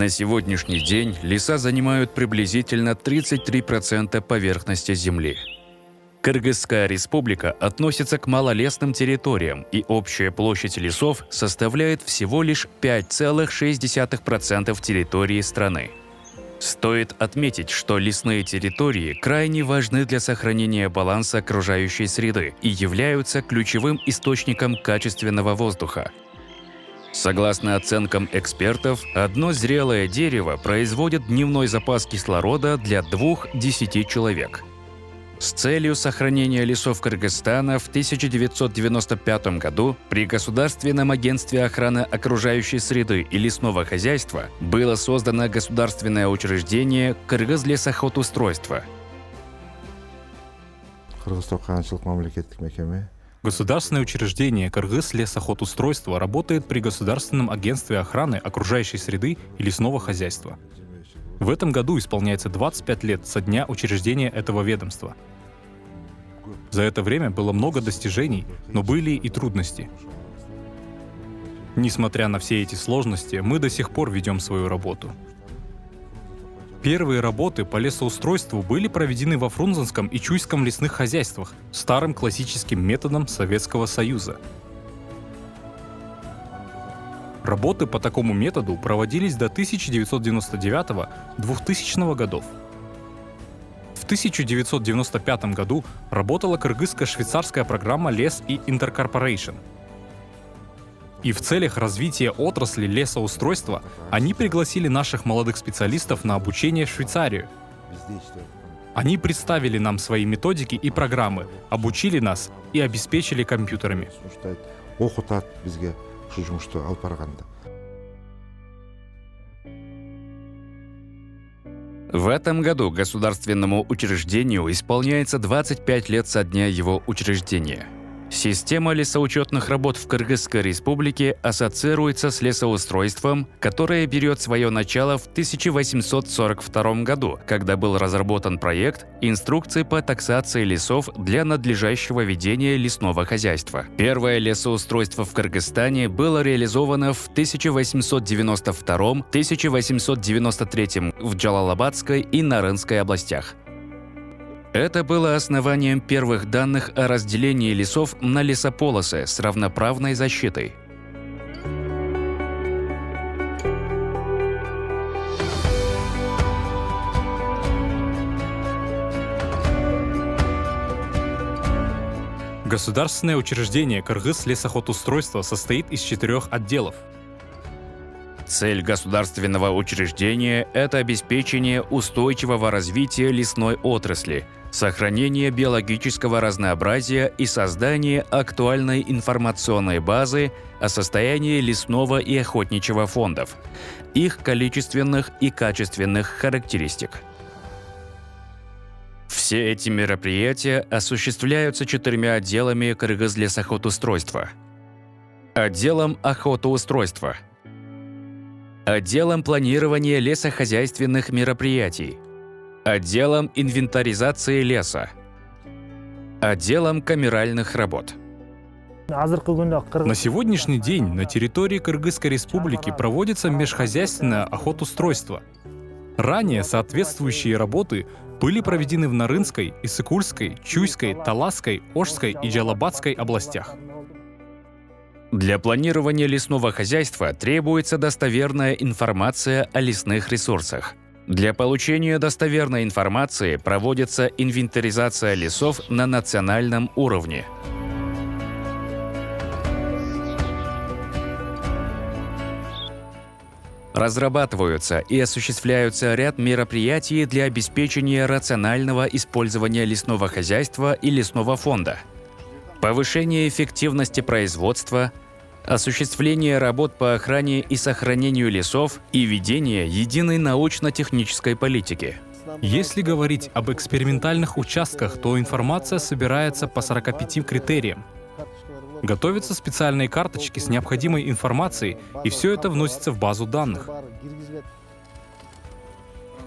На сегодняшний день леса занимают приблизительно 33% поверхности Земли. Кыргызская республика относится к малолесным территориям, и общая площадь лесов составляет всего лишь 5,6% территории страны. Стоит отметить, что лесные территории крайне важны для сохранения баланса окружающей среды и являются ключевым источником качественного воздуха. Согласно оценкам экспертов, одно зрелое дерево производит дневной запас кислорода для 2–10 человек. С целью сохранения лесов Кыргызстана в 1995 году при Государственном агентстве охраны окружающей среды и лесного хозяйства было создано государственное учреждение «Кыргызлесохозустройство». Государственное учреждение «Кыргызлесохозустройство» работает при Государственном агентстве охраны окружающей среды и лесного хозяйства. В этом году исполняется 25 лет со дня учреждения этого ведомства. За это время было много достижений, но были и трудности. Несмотря на все эти сложности, мы до сих пор ведем свою работу. Первые работы по лесоустройству были проведены во Фрунзенском и Чуйском лесных хозяйствах старым классическим методом Советского Союза. Работы по такому методу проводились до 1999–2000 годов. В 1995 году работала кыргызско-швейцарская программа «Лес и Интеркорпорейшн». И в целях развития отрасли лесоустройства они пригласили наших молодых специалистов на обучение в Швейцарию. Они представили нам свои методики и программы, обучили нас и обеспечили компьютерами. В этом году государственному учреждению исполняется 25 лет со дня его учреждения. Система лесоучетных работ в Кыргызской республике ассоциируется с лесоустройством, которое берет свое начало в 1842 году, когда был разработан проект инструкции по таксации лесов для надлежащего ведения лесного хозяйства. Первое лесоустройство в Кыргызстане было реализовано в 1892–1893 в Джалалабадской и Нарынской областях. Это было основанием первых данных о разделении лесов на лесополосы с равноправной защитой. Государственное учреждение «Кыргызлесохозустройство» состоит из 4 отделов. Цель государственного учреждения – это обеспечение устойчивого развития лесной отрасли, сохранение биологического разнообразия и создание актуальной информационной базы о состоянии лесного и охотничьего фондов, их количественных и качественных характеристик. Все эти мероприятия осуществляются 4 отделами Кыргызлесохозустройства. Отделом охотоустройства, отделом планирования лесохозяйственных мероприятий, отделом инвентаризации леса, отделом камеральных работ. На сегодняшний день на территории Кыргызской республики проводится межхозяйственное охотоустройство. Ранее соответствующие работы были проведены в Нарынской, Иссыкульской, Чуйской, Таласской, Ошской и Джалалабадской областях. Для планирования лесного хозяйства требуется достоверная информация о лесных ресурсах. Для получения достоверной информации проводится инвентаризация лесов на национальном уровне. Разрабатываются и осуществляются ряд мероприятий для обеспечения рационального использования лесного хозяйства и лесного фонда, повышение эффективности производства, осуществление работ по охране и сохранению лесов и ведение единой научно-технической политики. Если говорить об экспериментальных участках, то информация собирается по 45 критериям. Готовятся специальные карточки с необходимой информацией, и все это вносится в базу данных.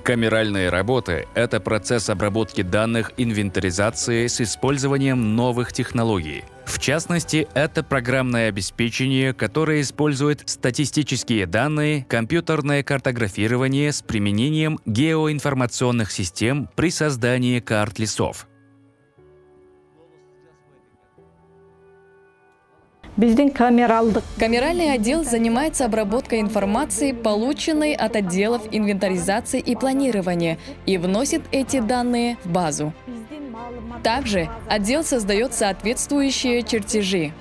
Камеральные работы – это процесс обработки данных инвентаризации с использованием новых технологий. В частности, это программное обеспечение, которое использует статистические данные, компьютерное картографирование с применением геоинформационных систем при создании карт лесов. Камеральный отдел занимается обработкой информации, полученной от отделов инвентаризации и планирования, и вносит эти данные в базу. Также отдел создает соответствующие чертежи.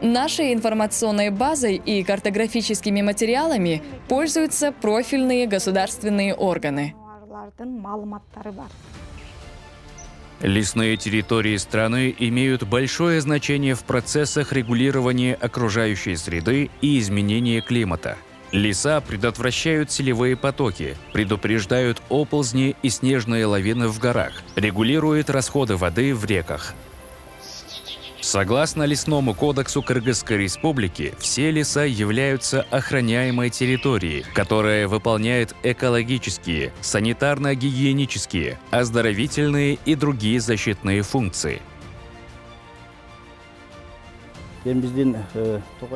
Нашей информационной базой и картографическими материалами пользуются профильные государственные органы. Лесные территории страны имеют большое значение в процессах регулирования окружающей среды и изменения климата. Леса предотвращают селевые потоки, предупреждают оползни и снежные лавины в горах, регулируют расходы воды в реках. Согласно Лесному кодексу Кыргызской Республики, все леса являются охраняемой территорией, которая выполняет экологические, санитарно-гигиенические, оздоровительные и другие защитные функции.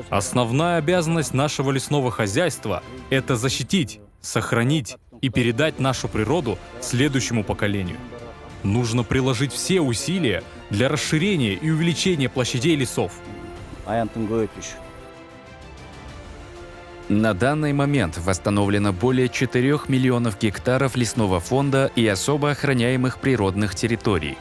Основная обязанность нашего лесного хозяйства – это защитить, сохранить и передать нашу природу следующему поколению. Нужно приложить все усилия для расширения и увеличения площадей лесов. На данный момент восстановлено более 4 миллионов гектаров лесного фонда и особо охраняемых природных территорий.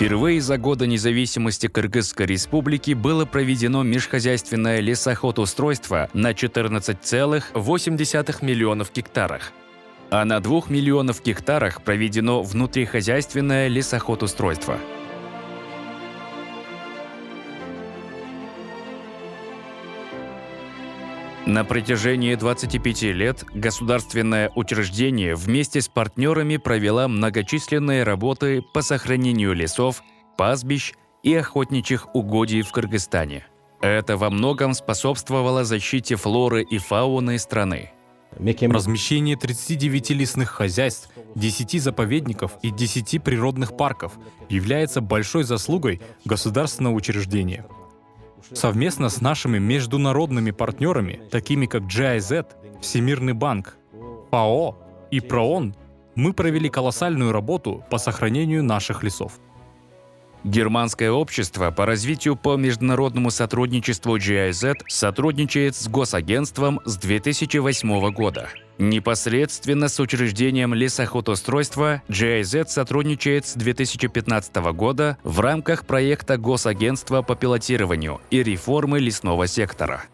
Впервые за годы независимости Кыргызской Республики было проведено межхозяйственное лесоходоустройство на 14,8 миллионов гектарах, а на 2 миллионов гектарах проведено внутрихозяйственное лесоходоустройство. На протяжении 25 лет государственное учреждение вместе с партнерами провело многочисленные работы по сохранению лесов, пастбищ и охотничьих угодий в Кыргызстане. Это во многом способствовало защите флоры и фауны страны. Размещение 39 лесных хозяйств, 10 заповедников и 10 природных парков является большой заслугой государственного учреждения. Совместно с нашими международными партнерами, такими как GIZ, Всемирный банк, ФАО и ПРООН, мы провели колоссальную работу по сохранению наших лесов. Германское общество по развитию по международному сотрудничеству GIZ сотрудничает с Госагентством с 2008 года. Непосредственно с учреждением лесоходоустройства GIZ сотрудничает с 2015 года в рамках проекта Госагентства по пилотированию и реформы лесного сектора.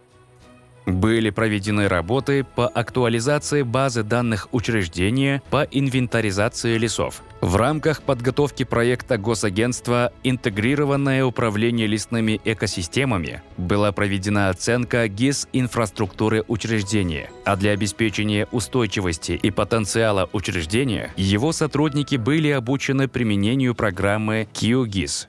Были проведены работы по актуализации базы данных учреждения по инвентаризации лесов. В рамках подготовки проекта Госагентства «Интегрированное управление лесными экосистемами» была проведена оценка ГИС инфраструктуры учреждения, а для обеспечения устойчивости и потенциала учреждения его сотрудники были обучены применению программы QGIS.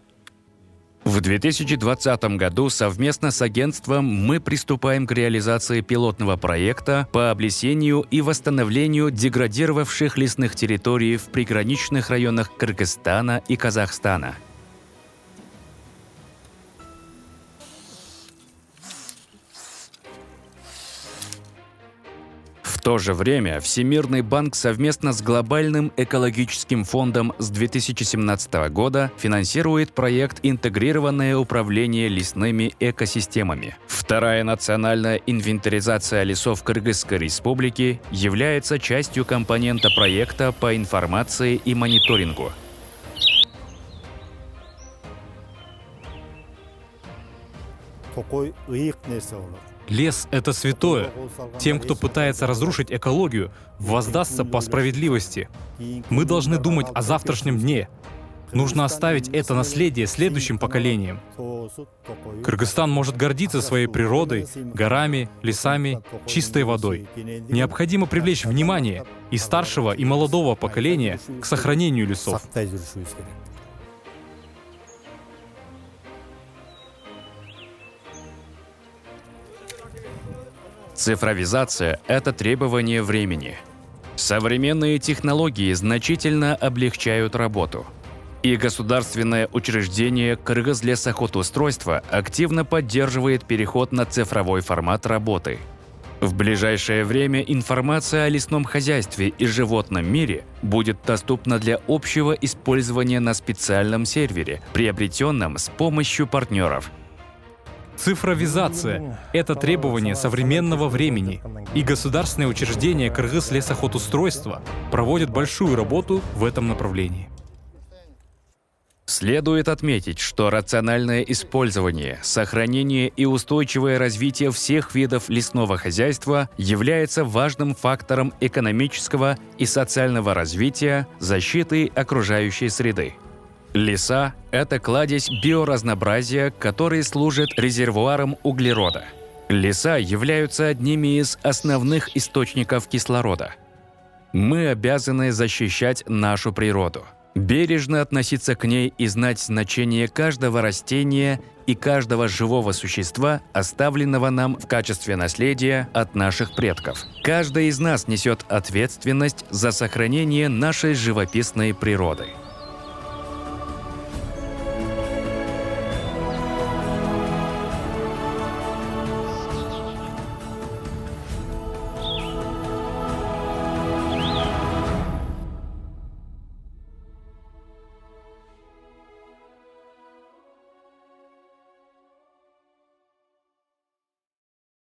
В 2020 году совместно с агентством мы приступаем к реализации пилотного проекта по облесению и восстановлению деградировавших лесных территорий в приграничных районах Кыргызстана и Казахстана. В то же время Всемирный банк совместно с Глобальным экологическим фондом с 2017 года финансирует проект «Интегрированное управление лесными экосистемами». Вторая национальная инвентаризация лесов Кыргызской Республики является частью компонента проекта по информации и мониторингу. Лес — это святое. Тем, кто пытается разрушить экологию, воздастся по справедливости. Мы должны думать о завтрашнем дне. Нужно оставить это наследие следующим поколениям. Кыргызстан может гордиться своей природой, горами, лесами, чистой водой. Необходимо привлечь внимание и старшего, и молодого поколения к сохранению лесов. Цифровизация – это требование времени. Современные технологии значительно облегчают работу. И государственное учреждение «Кыргызлесохозустройство» активно поддерживает переход на цифровой формат работы. В ближайшее время информация о лесном хозяйстве и животном мире будет доступна для общего использования на специальном сервере, приобретенном с помощью партнеров. Цифровизация — это требование современного времени, и государственные учреждения Кыргызлесохозустройства проводят большую работу в этом направлении. Следует отметить, что рациональное использование, сохранение и устойчивое развитие всех видов лесного хозяйства является важным фактором экономического и социального развития, защиты окружающей среды. Леса – это кладезь биоразнообразия, который служит резервуаром углерода. Леса являются одними из основных источников кислорода. Мы обязаны защищать нашу природу, бережно относиться к ней и знать значение каждого растения и каждого живого существа, оставленного нам в качестве наследия от наших предков. Каждый из нас несет ответственность за сохранение нашей живописной природы.